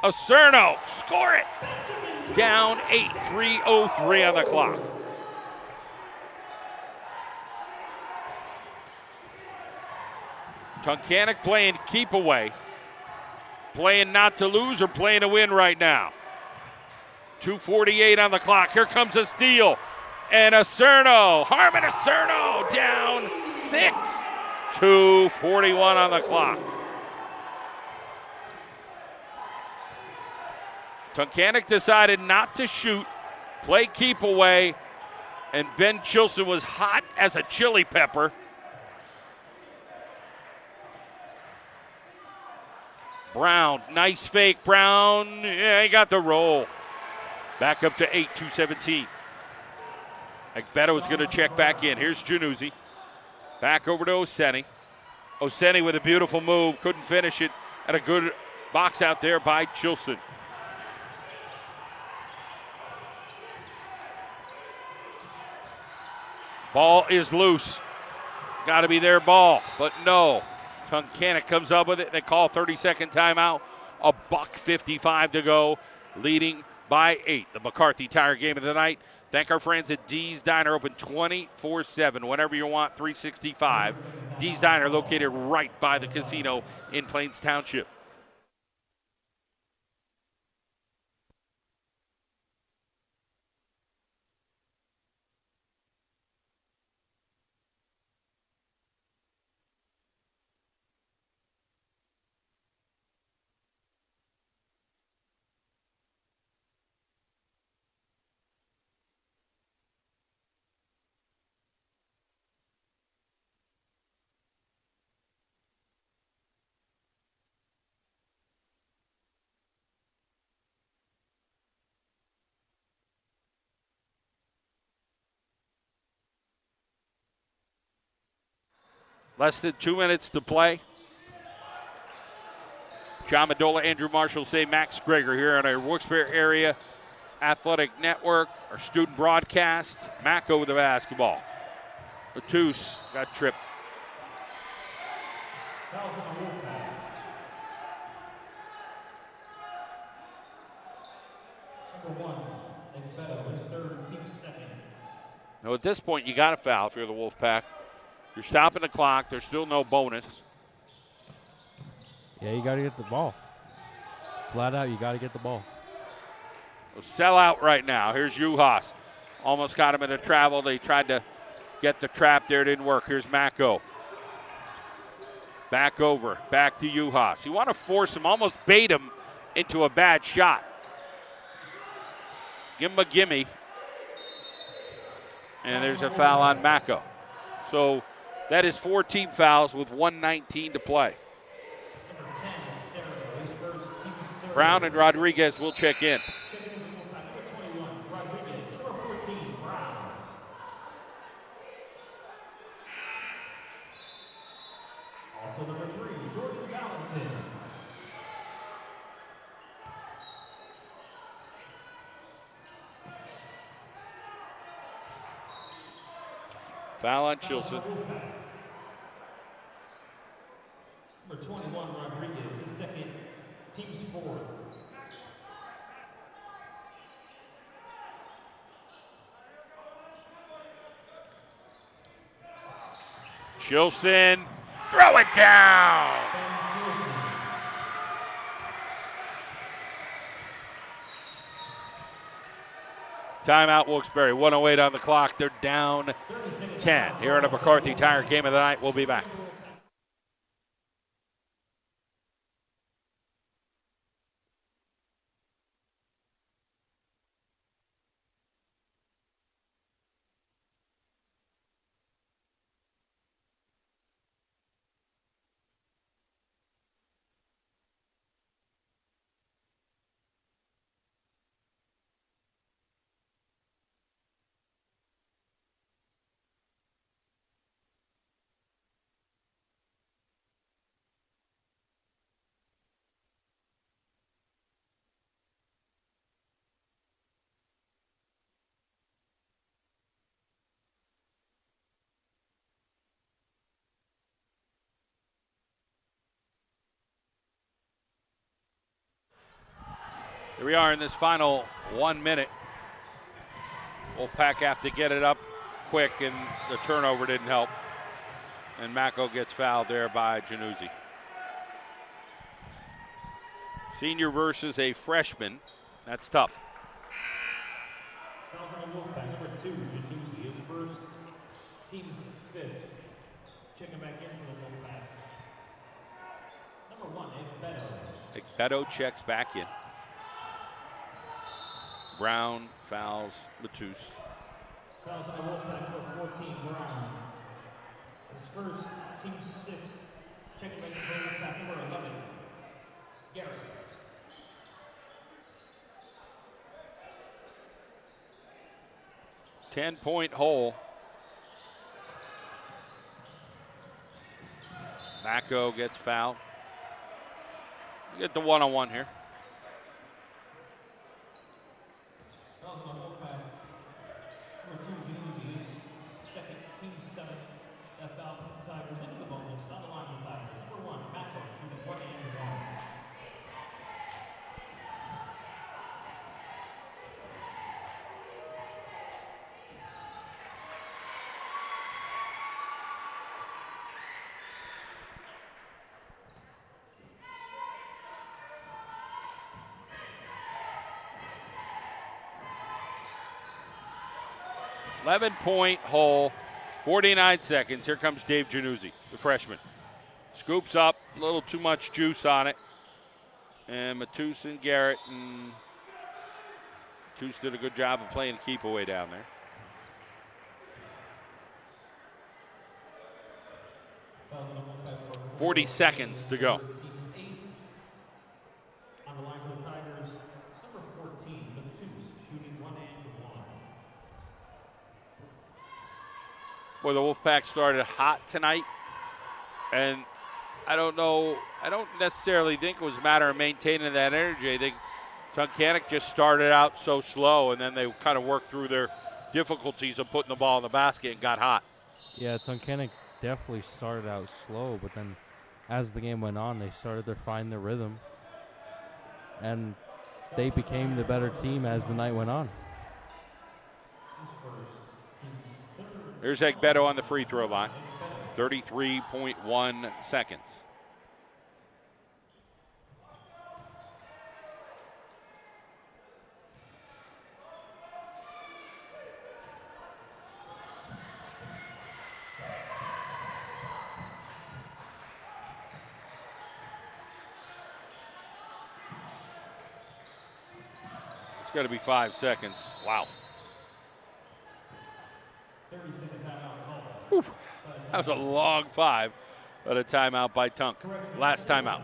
Oserno, score it. Down 8, 3:03 on the clock. Tunkhannock playing keep away. Playing not to lose or playing to win right now. 2:48 on the clock. Here comes a steal. And Oserno, Harmon Oserno, down 6. 2:41 on the clock. Tunkhannock decided not to shoot, play keep away, and Ben Chilson was hot as a chili pepper. Brown, nice fake. Brown, yeah, he got the roll. Back up to 8, 2:17. Agbeto is going to check back in. Here's Januzzi. Back over to Oseni. Oseni with a beautiful move. Couldn't finish it. And a good box out there by Chilson. Ball is loose. Got to be their ball, but no. Tunkhannock comes up with it. They call 30-second timeout. $1:55 to go, leading by 8. The McCarthy Tire game of the night. Thank our friends at Dee's Diner, open 24/7. Whenever you want, 365. Dee's Diner, located right by the casino in Plains Township. Less than 2 minutes to play. John Medola, Andrew Marshall, say Max Greger here on our Wilkes-Barre Area Athletic Network, our student broadcast. Mako with the basketball. Matus got tripped. Now at this point, you got to foul if you're the Wolfpack. You're stopping the clock. There's still no bonus. Yeah, you got to get the ball. Flat out, you got to get the ball. So sell out right now. Here's Uhas. Almost got him in a travel. They tried to get the trap there. Didn't work. Here's Mako. Back over. Back to Uhas. You want to force him, almost bait him into a bad shot. Give him a gimme. And there's a foul on Mako. So that is 4 team fouls with 1:19 to play. Brown and Rodriguez will check in. Also number 3, Jordan Valentin. Foul on Chilson. Number 21, Rodriguez, his second, team's 4th. Chilson, throw it down. Timeout, Wilkes-Barre. 1:08 on the clock. They're down 10. Here at a McCarthy Tire Game of the Night. We'll be back. Here we are in this final 1 minute. Wolfpack have to get it up quick, and the turnover didn't help. And Mako gets fouled there by Januzzi. Senior versus a freshman. That's tough. Fouls on the Wolfpack. Number 2, Januzzi is first. Team's 5th. Checking back in for the Wolfpack. Number 1, Beto. Beto checks back in. Brown fouls Matus. Fouls on the Wolfpack. Number 14, Brown. His first, team's 6th. Checking back in for the Wolfpack. Number 11, Garrett. Ten-point hole. Mako gets fouled. You get the one-on-one here. Fouls on the Wolfpack. Number 2, Januzzi is second, team 7th. That foul puts the Tigers into the bonus. On the line for the Tigers. Number 1, Mako shooting 1 and 1. Point hole, 49 seconds. Here comes Dave Januzzi, the freshman. Scoops up, a little too much juice on it. And Matus and Garrett, and Matus did a good job of playing keep away down there. Fouls on the Wolfpack. 40 seconds to go. Team's 8th. On the line for the Tigers. Number 14, Matus shooting 1 and 1. Boy, the Wolfpack started hot tonight, and I don't necessarily think it was a matter of maintaining that energy. I think Tunkhannock just started out so slow, and then they kind of worked through their difficulties of putting the ball in the basket and got hot. Yeah, Tunkhannock definitely started out slow, but then as the game went on, they started to find their rhythm, and they became the better team as the night went on. Here's Beto on the free throw line. 33.1 seconds. It's going to be 5 seconds. Wow. 30-second timeout. That was a long 5, but a timeout by Tunk. Last timeout.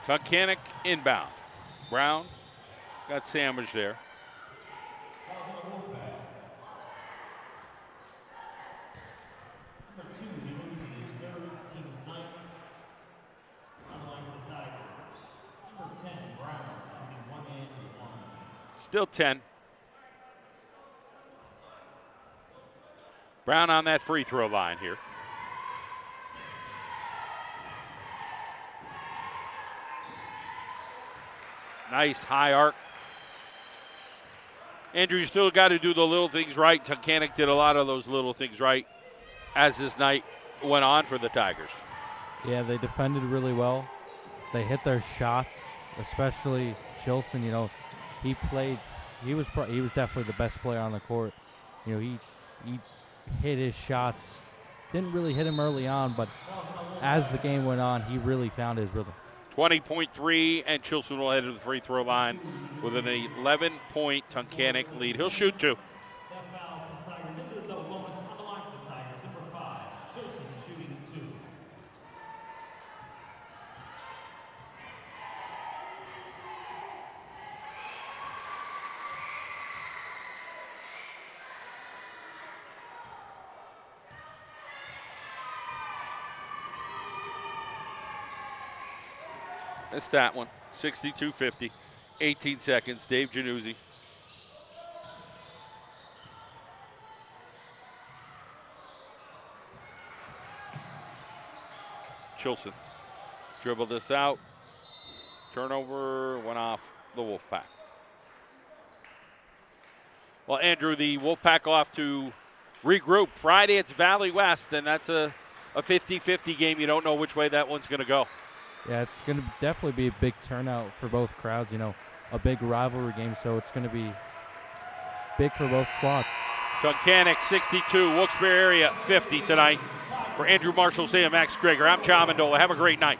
Tunkhannock inbound. Brown got sandwiched there. Number 2, Wilkes is third, team's ninth. On the line for the Tigers. Number 10, Brown, shooting 1 and 1. Still 10. Brown on that free throw line here. Nice high arc. Andrew, you still got to do the little things right. Tunkhannock did a lot of those little things right as this night went on for the Tigers. Yeah, they defended really well. They hit their shots, especially Chilson. You know, he played. He was definitely the best player on the court. You know, he hit his shots. Didn't really hit him early on, but as the game went on, he really found his rhythm. 20.3, and Chilson will head to the free throw line with an 11-point Tunkhannock lead. He'll shoot 2. That foul for the Tigers into the double bonus on the line for the Tigers. Number 5, Chilson shooting 2. That's that one. 62-50. 18 seconds. Dave Januzzi. Chilson dribbled this out. Turnover went off the Wolfpack. Well, Andrew, the Wolfpack will have to regroup. Friday it's Valley West, and that's a 50-50 game. You don't know which way that one's going to go. Yeah, it's going to definitely be a big turnout for both crowds. You know, a big rivalry game, so it's going to be big for both squads. Tunkhannock 62, Wilkes-Barre area 50 tonight. For Andrew Marshall, Sam Max Greger, I'm John Mendola. Have a great night.